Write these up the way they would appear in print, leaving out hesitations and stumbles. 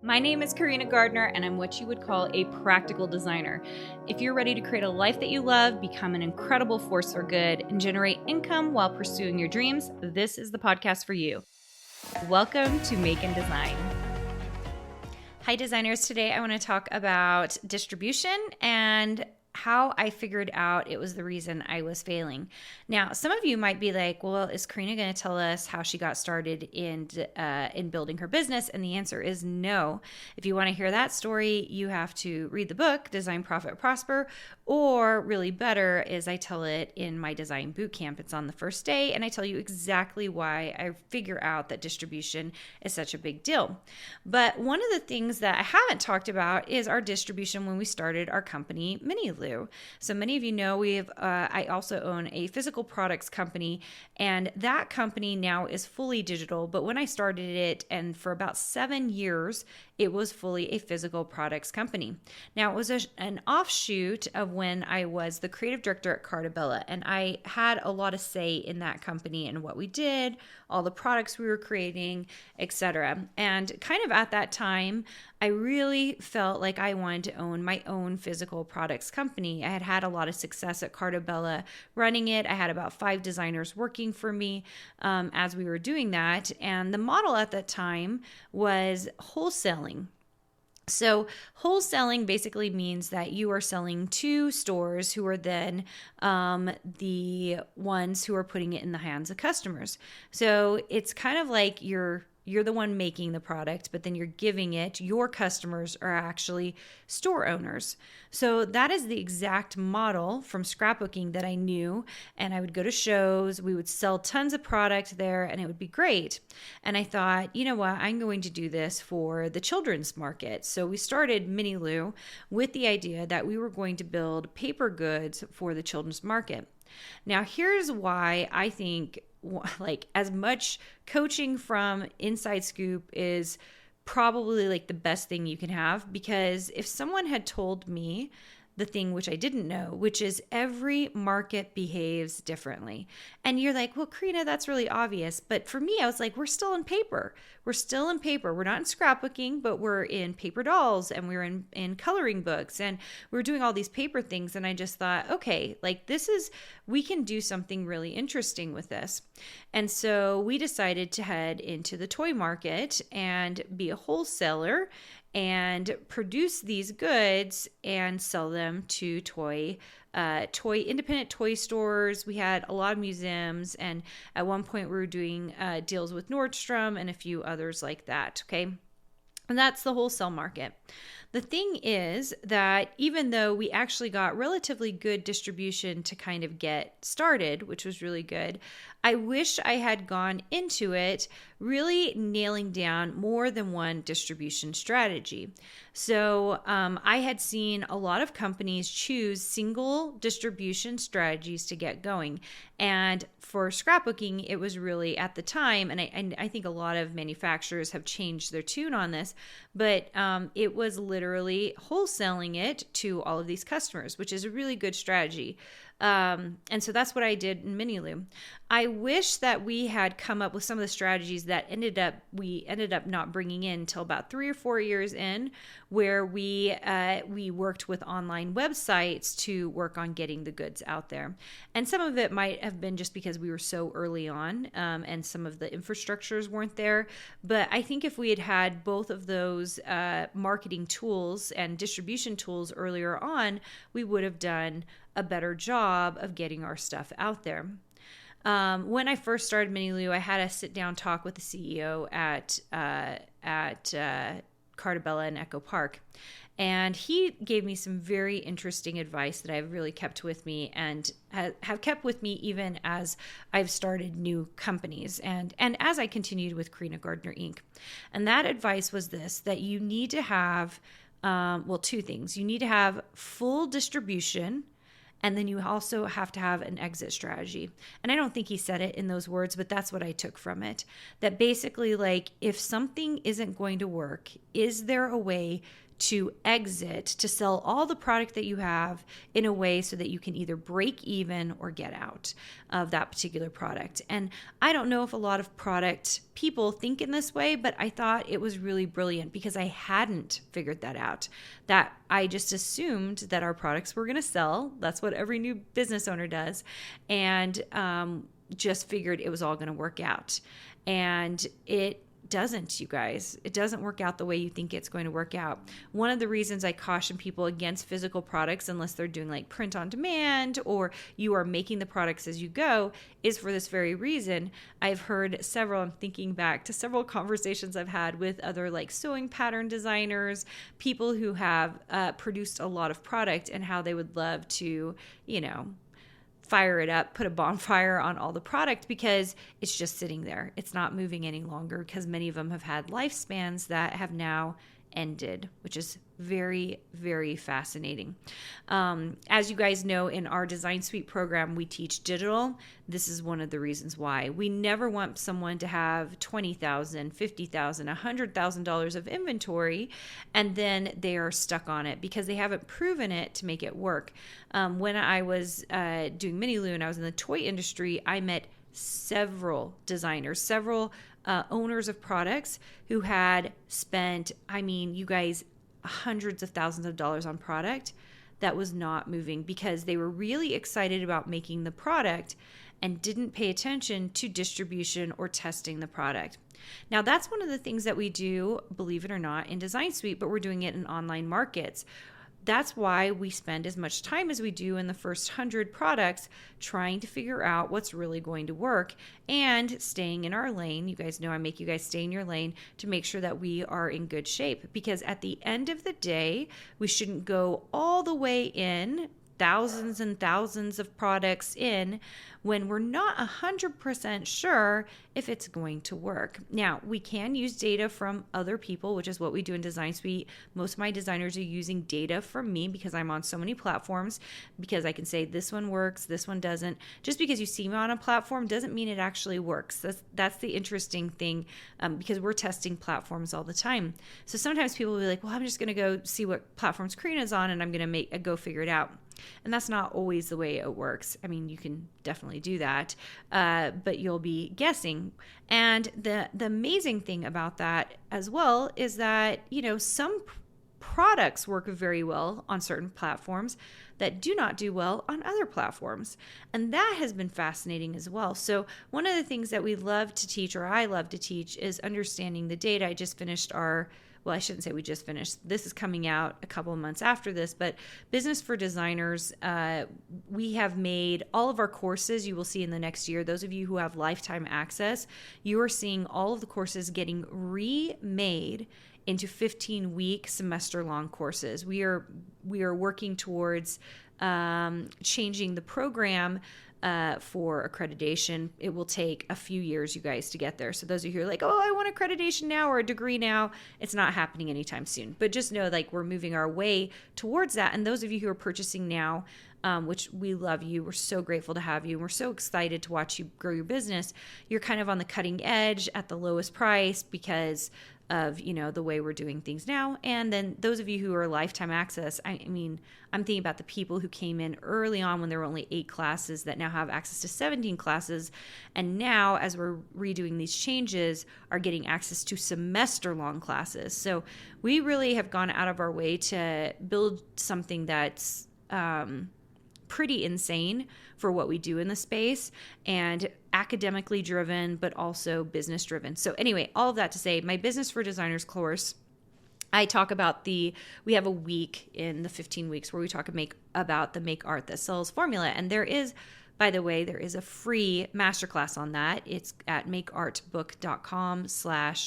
My name is Carina Gardner, and I'm what you would call a practical designer. If you're ready to create a life that you love, become an incredible force for good, and generate income while pursuing your dreams, this is the podcast for you. Welcome to Make and Design. Hi, designers. Today I want to talk about distribution and how I figured out it was the reason I was failing. Now, some of you might be like, well, is Carina going to tell us how she got started in building her business? And the answer is no. If you want to hear that story, you have to read the book, Design, Profit, Prosper, or really better is I tell it in my design bootcamp. It's on the first day, and I tell you exactly why I figure out that distribution is such a big deal. But one of the things that I haven't talked about is our distribution when we started our company, MiniLou. So many of you know I also own a physical products company, and that company now is fully digital. But when I started it, and for about 7 years, it was fully a physical products company. Now, it was an offshoot of when I was the creative director at Cartabella, and I had a lot of say in that company and what we did, all the products we were creating, etc. And kind of at that time, I really felt like I wanted to own my own physical products company. I had had a lot of success at Cartabella running it. I had about 5 designers working for me as we were doing that. And the model at that time was wholesaling. So wholesaling basically means that you are selling to stores who are then the ones who are putting it in the hands of customers. So it's kind of like you're the one making the product, but then you're giving it. Your customers are actually store owners. So that is the exact model from scrapbooking that I knew. And I would go to shows, we would sell tons of product there, and it would be great. And I thought, you know what, I'm going to do this for the children's market. So we started MiniLou with the idea that we were going to build paper goods for the children's market. Now, here's why I think like as much coaching from Inside Scoop is probably like the best thing you can have, because if someone had told me the thing which I didn't know, which is every market behaves differently. And you're like, well, Carina, that's really obvious. But for me, I was like, we're still in paper. We're still in paper. We're not in scrapbooking, but we're in paper dolls, and we're in coloring books, and we're doing all these paper things. And I just thought, okay, like we can do something really interesting with this. And so we decided to head into the toy market and be a wholesaler and produce these goods and sell them to independent toy stores. We had a lot of museums, and at one point we were doing deals with Nordstrom and a few others like that. Okay. And that's the wholesale market. The thing is that even though we actually got relatively good distribution to kind of get started, which was really good, I wish I had gone into it really nailing down more than one distribution strategy. So I had seen a lot of companies choose single distribution strategies to get going. And for scrapbooking, it was really at the time, and I think a lot of manufacturers have changed their tune on this, but it was literally wholesaling it to all of these customers, which is a really good strategy. And so that's what I did in MiniLou. I wish that we had come up with some of the strategies that we ended up not bringing in until about 3 or 4 years in, where we worked with online websites to work on getting the goods out there. And some of it might have been just because we were so early on, and some of the infrastructures weren't there. But I think if we had had both of those marketing tools and distribution tools earlier on, we would have done a better job of getting our stuff out there. When I first started MiniLou, I had a sit-down talk with the CEO at Cartabella in Echo Park. And he gave me some very interesting advice that I've really kept with me and have kept with me even as I've started new companies and as I continued with Carina Gardner, Inc. And that advice was this, that you need to have, 2 things. You need to have full distribution, and then you also have to have an exit strategy. And I don't think he said it in those words, but that's what I took from it. That basically, like, if something isn't going to work, is there a way to exit, to sell all the product that you have in a way so that you can either break even or get out of that particular product. And I don't know if a lot of product people think in this way, but I thought it was really brilliant because I hadn't figured that out. That I just assumed that our products were going to sell. That's what every new business owner does. And just figured it was all going to work out. And it doesn't, you guys. It doesn't work out the way you think it's going to work out. One of the reasons I caution people against physical products, unless they're doing like print on demand or you are making the products as you go, is for this very reason. I've heard several, I'm thinking back to several conversations I've had with other like sewing pattern designers, people who have produced a lot of product and how they would love to, fire it up, put a bonfire on all the product because it's just sitting there. It's not moving any longer because many of them have had lifespans that have now ended, which is very, very fascinating. As you guys know, in our Design Suite program, we teach digital. This is one of the reasons why. We never want someone to have $20,000, $50,000, $100,000 of inventory, and then they are stuck on it because they haven't proven it to make it work. When I was doing Mini Lou and I was in the toy industry, I met several designers, several owners of products who had spent, you guys, hundreds of thousands of dollars on product that was not moving because they were really excited about making the product and didn't pay attention to distribution or testing the product. Now, that's one of the things that we do, believe it or not, in Design Suite, but we're doing it in online markets. That's why we spend as much time as we do in the first 100 products trying to figure out what's really going to work and staying in our lane. You guys know I make you guys stay in your lane to make sure that we are in good shape, because at the end of the day, we shouldn't go all the way in, thousands and thousands of products in, when we're not 100% sure if it's going to work. Now, we can use data from other people, which is what we do in Design Suite. Most of my designers are using data from me because I'm on so many platforms, because I can say this one works, this one doesn't. Just because you see me on a platform doesn't mean it actually works. That's the interesting thing, because we're testing platforms all the time. So sometimes people will be like, well, I'm just going to go see what platforms Carina's on and I'm going to go figure it out. And that's not always the way it works. You can definitely do that, but you'll be guessing. And the amazing thing about that as well is that, some products work very well on certain platforms that do not do well on other platforms. And that has been fascinating as well. So one of the things that we love to teach, or I love to teach, is understanding the data. I just finished I shouldn't say we just finished. This is coming out a couple of months after this, but Business for Designers, we have made all of our courses you will see in the next year. Those of you who have lifetime access, you are seeing all of the courses getting remade into 15-week semester-long courses. We are working towards changing the program for accreditation. It will take a few years, you guys, to get there. So those of you who are like, oh, I want accreditation now or a degree now, it's not happening anytime soon. But just know, we're moving our way towards that. And those of you who are purchasing now, which we love you, we're so grateful to have you, and we're so excited to watch you grow your business. You're kind of on the cutting edge at the lowest price because of, the way we're doing things now. And then those of you who are lifetime access, I'm thinking about the people who came in early on when there were only 8 classes that now have access to 17 classes. And now, as we're redoing these changes, are getting access to semester-long classes. So we really have gone out of our way to build something that's pretty insane for what we do in the space, and academically driven, but also business driven. So anyway, all of that to say, my Business for Designers course, I talk about we have a week in the 15 weeks where we talk about the Make Art That Sells formula. And there is, by the way, there is a free masterclass on that. It's at makeartbook.com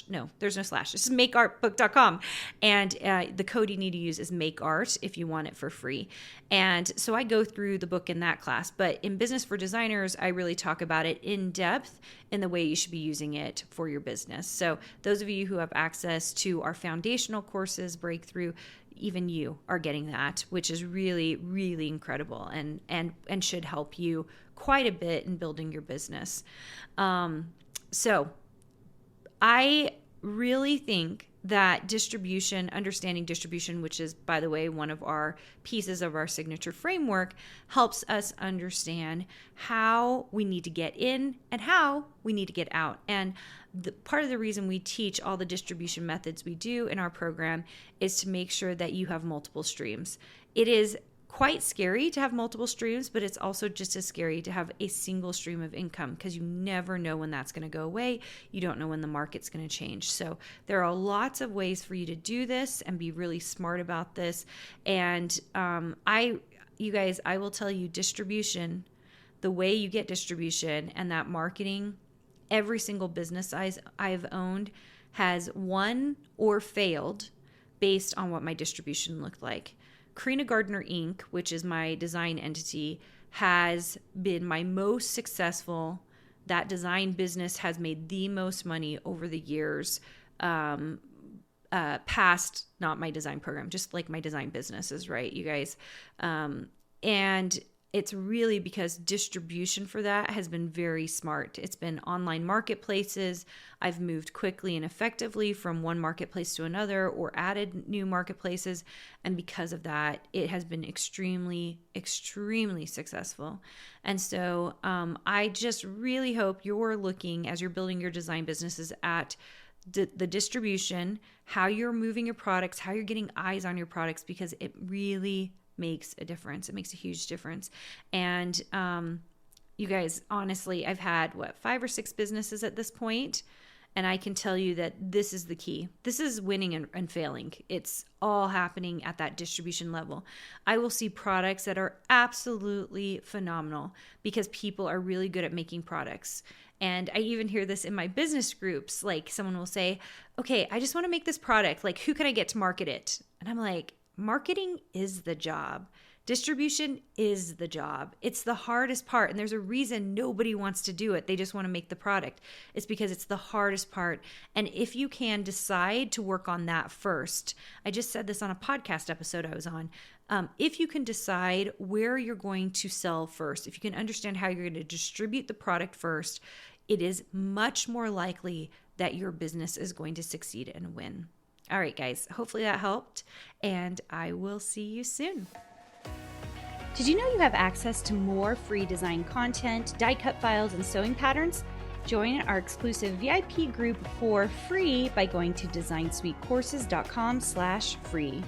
/ no, there's no slash. It's makeartbook.com. And the code you need to use is MakeArt if you want it for free. And so I go through the book in that class. But in Business for Designers, I really talk about it in depth in the way you should be using it for your business. So those of you who have access to our foundational courses, Breakthrough, even you are getting that, which is really, really incredible and should help you quite a bit in building your business. So I really think that distribution, understanding distribution, which is, by the way, one of our pieces of our signature framework, helps us understand how we need to get in and how we need to get out. And part of the reason we teach all the distribution methods we do in our program is to make sure that you have multiple streams. It is quite scary to have multiple streams, but it's also just as scary to have a single stream of income because you never know when that's going to go away. You don't know when the market's going to change. So there are lots of ways for you to do this and be really smart about this. And you guys, I will tell you, distribution, the way you get distribution and that marketing, every single business I've owned has won or failed based on what my distribution looked like. Carina Gardner Inc., which is my design entity, has been my most successful. That design business has made the most money over the years, past not my design program, just like my design businesses, right, you guys? And it's really because distribution for that has been very smart. It's been online marketplaces. I've moved quickly and effectively from one marketplace to another or added new marketplaces. And because of that, it has been extremely, extremely successful. And so I just really hope you're looking, as you're building your design businesses, at the distribution, how you're moving your products, how you're getting eyes on your products, because it really makes a difference. It makes a huge difference. And you guys, honestly, I've had 5 or 6 businesses at this point, and I can tell you that this is the key. This is winning and failing. It's all happening at that distribution level. I will see products that are absolutely phenomenal because people are really good at making products. And I even hear this in my business groups. Like, someone will say, okay, I just want to make this product. Like, who can I get to market it? And I'm like, marketing is the job. Distribution is the job. It's the hardest part. And there's a reason nobody wants to do it. They just want to make the product. It's because it's the hardest part. And if you can decide to work on that first, I just said this on a podcast episode I was on. If you can decide where you're going to sell first, if you can understand how you're going to distribute the product first, it is much more likely that your business is going to succeed and win. All right, guys, hopefully that helped, and I will see you soon. Did you know you have access to more free design content, die cut files, and sewing patterns? Join our exclusive VIP group for free by going to designsuitecourses.com/free.